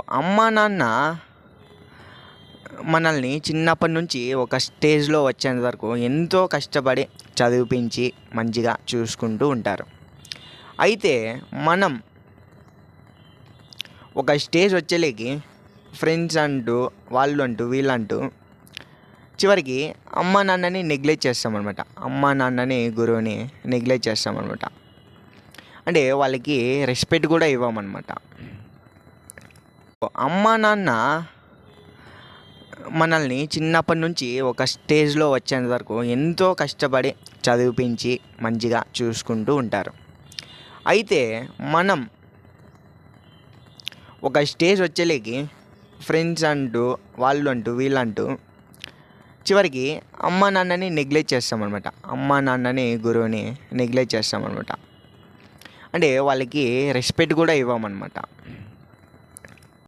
అమ్మా నాన్న మనల్ని చిన్నప్పటి నుంచి ఒక స్టేజ్లో వచ్చేంత వరకు ఎంతో కష్టపడి చదివిపించి మంచిగా చూసుకుంటూ ఉంటారు. అయితే మనం ఒక స్టేజ్ వచ్చేలేకి ఫ్రెండ్స్ అంటూ వాళ్ళు అంటూ వీళ్ళంటూ చివరికి అమ్మా నాన్నని నెగ్లెక్ట్ చేస్తామన్నమాట. అమ్మా నాన్నని గురువుని నెగ్లెక్ట్ చేస్తామన్నమాట. అంటే వాళ్ళకి రెస్పెక్ట్ కూడా ఇవ్వమన్నమాట. అమ్మా నాన్న మనల్ని చిన్నప్పటి నుంచి ఒక స్టేజ్లో వచ్చేంత వరకు ఎంతో కష్టపడి చదివిపించి మంచిగా చూసుకుంటూ ఉంటారు. అయితే మనం ఒక స్టేజ్ వచ్చేలేకి ఫ్రెండ్స్ అంటూ వాళ్ళు అంటూ వీళ్ళంటూ చివరికి అమ్మా నాన్నని నెగ్లెక్ట్ చేస్తామన్నమాట. అమ్మా నాన్నని గురువుని నెగ్లెక్ట్ చేస్తామన్నమాట. అంటే వాళ్ళకి రెస్పెక్ట్ కూడా ఇవ్వమన్నమాట.